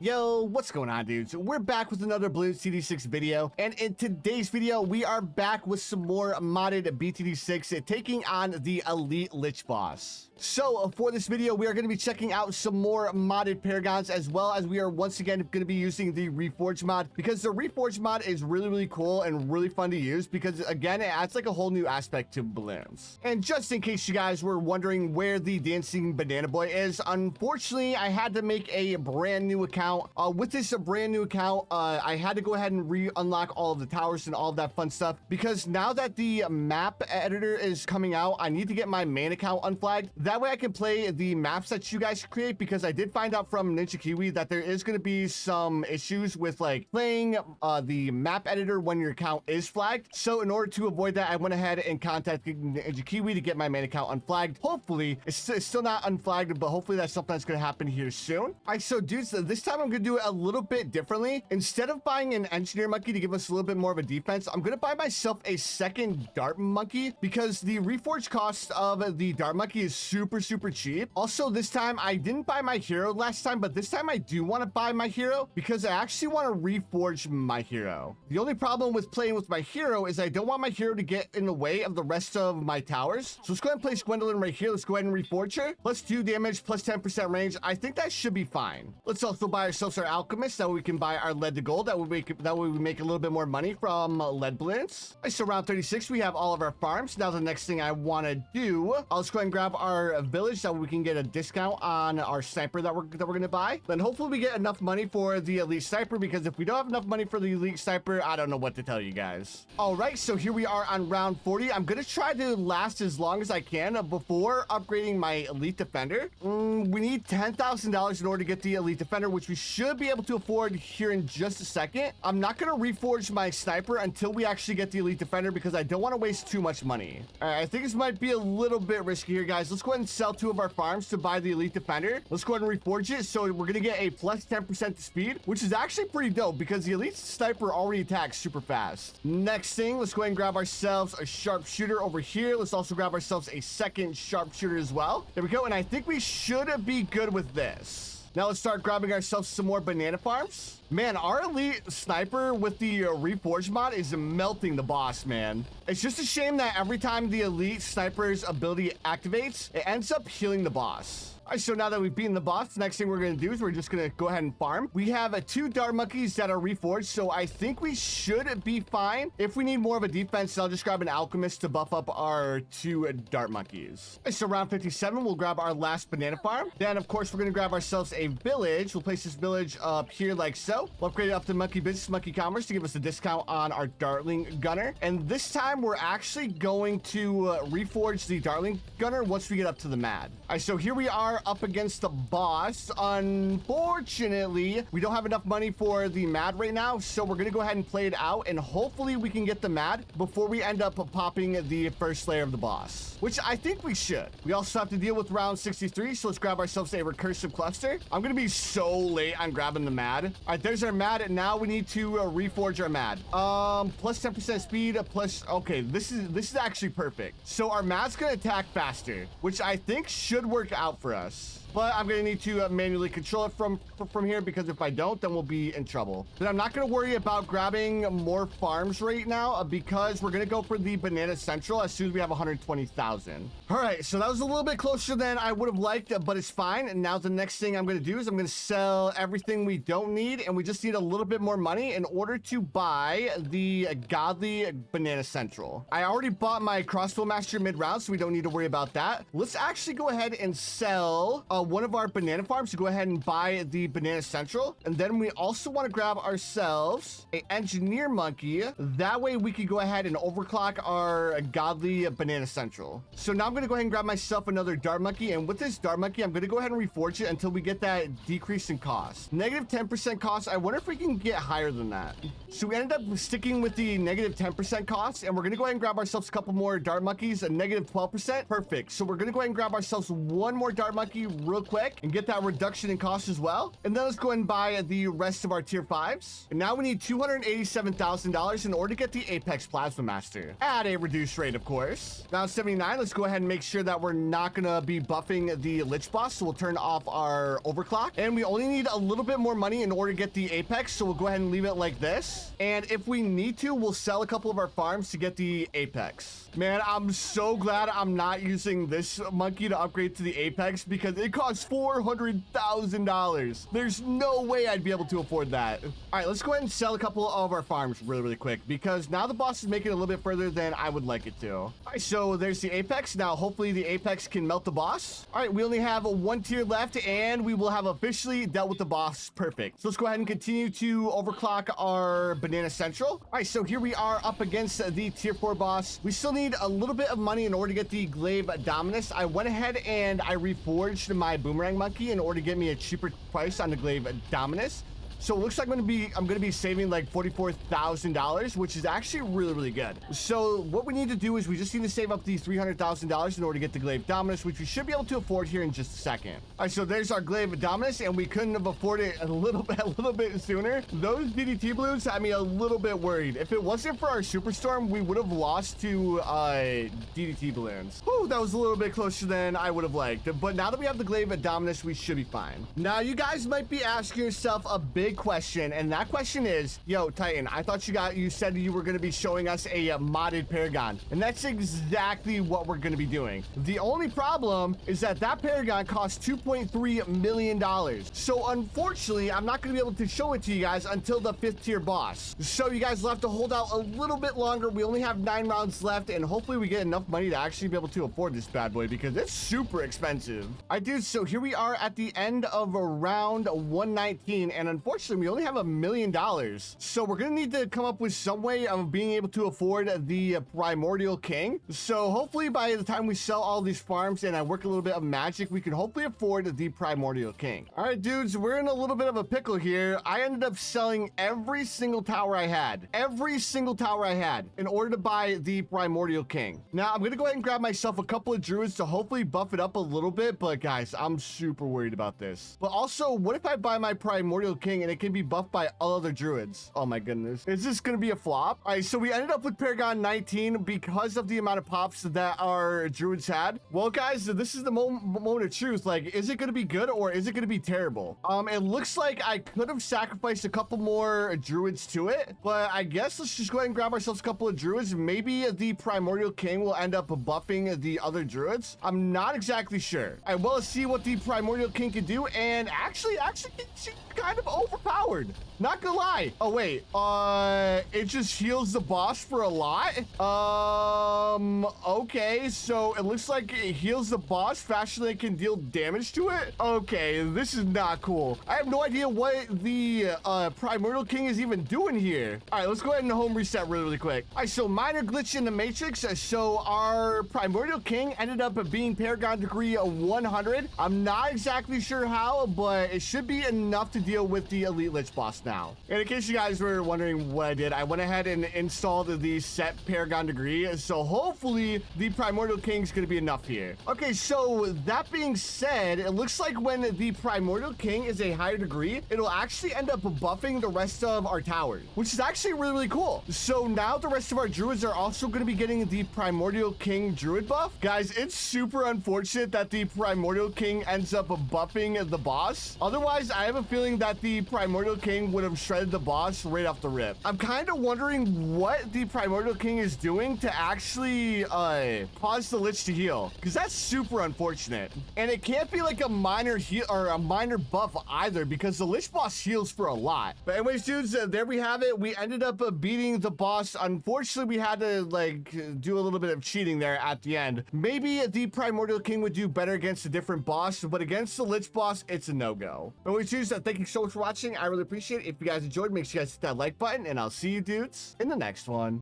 Yo, what's going on, dudes? We're back with another Bloons TD6 video, and in today's video, we are back with some more modded BTD6 taking on the Elite Lich Boss. So, for this video, we are going to be checking out some more modded Paragons, as well as we are once again going to be using the Reforge mod, because the Reforge mod is really cool and really fun to use, because again, it adds like a whole new aspect to Bloons. And just in case you guys were wondering where the Dancing Banana Boy is, unfortunately, I had to make a brand new account. With this brand new account, I had to go ahead and re-unlock all of the towers and all of that fun stuff, because now that the map editor is coming out, I need to get my main account unflagged. That way I can play the maps that you guys create, because I did find out from Ninja Kiwi that there is going to be some issues with like playing the map editor when your account is flagged. So in order to avoid that, I went ahead and contacted Ninja Kiwi to get my main account unflagged. Hopefully, it's still not unflagged, but hopefully that's something that's going to happen here soon. All right, so dudes, this time I'm going to do it a little bit differently. Instead of buying an engineer monkey to give us a little bit more of a defense, I'm going to buy myself a second dart monkey, because the reforge cost of the dart monkey is super cheap. Also, this time I didn't buy my hero last time, but this time I do want to buy my hero, because I actually want to reforge my hero. The only problem with playing with my hero is I don't want my hero to get in the way of the rest of my towers. So let's go ahead and place Gwendolyn right here. Let's go ahead and reforge her. Plus 2 damage, plus 10% range. I think that should be fine. Let's also buy ourselves our alchemist, that way we can buy our lead to gold. That way we make a little bit more money from lead balloons. All right, so round 36, we have all of our farms. Now the next thing I want to do, let's go ahead and grab our village so we can get a discount on our sniper that we're going to buy. Then hopefully we get enough money for the elite sniper, because if we don't have enough money for the elite sniper, I don't know what to tell you guys. All right, so here we are on round 40. I'm going to try to last as long as I can before upgrading my elite defender. We need $10,000 in order to get the elite defender, which we should be able to afford here in just a second. I'm not going to reforge my sniper until we actually get the elite defender, because I don't want to waste too much money. All right, I think this might be a little bit risky here, guys. Let's go ahead and sell 2 of our farms to buy the elite defender. Let's go ahead and reforge it. So we're going to get a plus 10% to speed, which is actually pretty dope, because the elite sniper already attacks super fast. Next thing, let's go ahead and grab ourselves a sharpshooter over here. Let's also grab ourselves a second sharpshooter as well. There we go. And I think we should be good with this. Now let's start grabbing ourselves some more banana farms. Man, our elite sniper with the reforge mod is melting the boss, man. It's just a shame that every time the elite sniper's ability activates, it ends up healing the boss. All right, so now that we've beaten the boss, the next thing we're going to do is we're just going to go ahead and farm. We have 2 dart monkeys that are reforged, so I think we should be fine. If we need more of a defense, I'll just grab an alchemist to buff up our 2 dart monkeys. All right, so round 57, we'll grab our last banana farm. Then, of course, we're going to grab ourselves a village. We'll place this village up here like so. We'll upgrade it up to monkey business, monkey commerce to give us a discount on our dartling gunner. And this time, we're actually going to reforge the dartling gunner once we get up to the mad. All right, so here we are up against the boss. Unfortunately, we don't have enough money for the mad right now, so we're gonna go ahead and play it out, and hopefully we can get the mad before we end up popping the first layer of the boss, which I think we should. We also have to deal with round 63, so let's grab ourselves a recursive cluster. I'm gonna be so late on grabbing the mad. All right, there's our mad, and now we need to reforge our mad. Plus 10% speed, plus, okay, this is actually perfect. So our mad's gonna attack faster, which I think should work out for us. But I'm going to need to manually control it from here, because if I don't, then we'll be in trouble. Then I'm not going to worry about grabbing more farms right now, because we're going to go for the banana central as soon as we have 120,000. All right, so that was a little bit closer than I would have liked, but it's fine. And now the next thing I'm going to do is I'm going to sell everything we don't need, and we just need a little bit more money in order to buy the godly banana central. I already bought my crossbow master mid-round, so we don't need to worry about that. Let's actually go ahead and sell one of our banana farms to go ahead and buy the banana central. And then we also want to grab ourselves an engineer monkey. That way we can go ahead and overclock our godly banana central. So now I'm going to go ahead and grab myself another dart monkey. And with this dart monkey, I'm going to go ahead and reforge it until we get that decrease in cost. Negative 10% cost. I wonder if we can get higher than that. So we ended up sticking with the negative 10% cost, and we're going to go ahead and grab ourselves a couple more dart monkeys, a negative 12%. Perfect. So we're going to go ahead and grab ourselves one more dart monkey real real quick and get that reduction in cost as well. And then let's go ahead and buy the rest of our tier 5s. And now we need $287,000 in order to get the Apex Plasma Master at a reduced rate, of course. Now 79, let's go ahead and make sure that we're not gonna be buffing the Lich Boss, so we'll turn off our overclock. And we only need a little bit more money in order to get the Apex, so we'll go ahead and leave it like this. And if we need to, we'll sell a couple of our farms to get the Apex. Man, I'm so glad I'm not using this monkey to upgrade to the Apex because it costs $400,000. There's no way I'd be able to afford that. All right, let's go ahead and sell a couple of our farms really quick because now the boss is making it a little bit further than I would like it to. All right, so there's the Apex. Now, hopefully the Apex can melt the boss. All right, we only have one tier left and we will have officially dealt with the boss. Perfect. So let's go ahead and continue to overclock our Banana Central. All right, so here we are up against the tier 4 boss. We still need a little bit of money in order to get the Glaive Dominus. I went ahead and I reforged my Boomerang Monkey in order to get me a cheaper price on the Glaive Dominus. So it looks like I'm gonna be saving like $44,000, which is actually really good. So what we need to do is we just need to save up these $300,000 in order to get the Glaive Dominus, which we should be able to afford here in just a second. All right, so there's our Glaive Dominus, and we couldn't have afforded it a little bit sooner. Those DDT balloons had me a little bit worried. If it wasn't for our Superstorm, we would have lost to DDT balloons. Whew, that was a little bit closer than I would have liked. But now that we have the Glaive Dominus, we should be fine. Now you guys might be asking yourself a big question, and that question is, yo Titan, I thought you said you were going to be showing us a modded Paragon, and that's exactly what we're going to be doing. The only problem is that Paragon costs $2.3 million, so unfortunately I'm not going to be able to show it to you guys until the 5th tier boss. So you guys will have to hold out a little bit longer. We only have 9 rounds left, and hopefully we get enough money to actually be able to afford this bad boy because it's super expensive. All right, dude, so here we are at the end of round 119, and unfortunately we only have $1 million. So we're gonna need to come up with some way of being able to afford the Primordial King. So hopefully by the time we sell all these farms and I work a little bit of magic, we can hopefully afford the Primordial King. All right, dudes, we're in a little bit of a pickle here. I ended up selling every single tower I had. Every single tower I had in order to buy the Primordial King. Now I'm gonna go ahead and grab myself a couple of druids to hopefully buff it up a little bit, but guys, I'm super worried about this. But also, what if I buy my Primordial King and it can be buffed by all other druids? Oh my goodness. Is this going to be a flop? All right, so we ended up with Paragon 19 because of the amount of pops that our druids had. Well, guys, this is the moment of truth. Like, is it going to be good or is it going to be terrible? It looks like I could have sacrificed a couple more druids to it, but I guess let's just go ahead and grab ourselves a couple of druids. Maybe the Primordial King will end up buffing the other druids. I'm not exactly sure. All right, well, let's see what the Primordial King can do. And actually, she's kind of overpowered. Not gonna lie. Oh, wait. It just heals the boss for a lot? Okay. So it looks like it heals the boss faster than it can deal damage to it? Okay, this is not cool. I have no idea what the Primordial King is even doing here. All right, let's go ahead and home reset really quick. All right, so minor glitch in the Matrix. So our Primordial King ended up being Paragon degree 100. I'm not exactly sure how, but it should be enough to deal with the Elite Lich boss now. And in case you guys were wondering what I did, I went ahead and installed the set Paragon degree. So hopefully the Primordial King is going to be enough here. Okay, so that being said, it looks like when the Primordial King is a higher degree, it'll actually end up buffing the rest of our towers, which is actually really cool. So now the rest of our druids are also going to be getting the Primordial King druid buff. Guys, it's super unfortunate that the Primordial King ends up buffing the boss. Otherwise, I have a feeling that the Primordial King would have shredded the boss right off the rip. I'm kind of wondering what the Primordial King is doing to actually cause the Lich to heal, because that's super unfortunate. And it can't be like a minor heal or a minor buff either, because the Lich boss heals for a lot. But anyways, dudes, there we have it. We ended up beating the boss. Unfortunately, we had to like do a little bit of cheating there at the end. Maybe the Primordial King would do better against a different boss, but against the Lich boss, it's a no-go. Anyways, dudes, thank you so much for watching. I really appreciate it. If you guys enjoyed, make sure you guys hit that like button, and I'll see you dudes in the next one.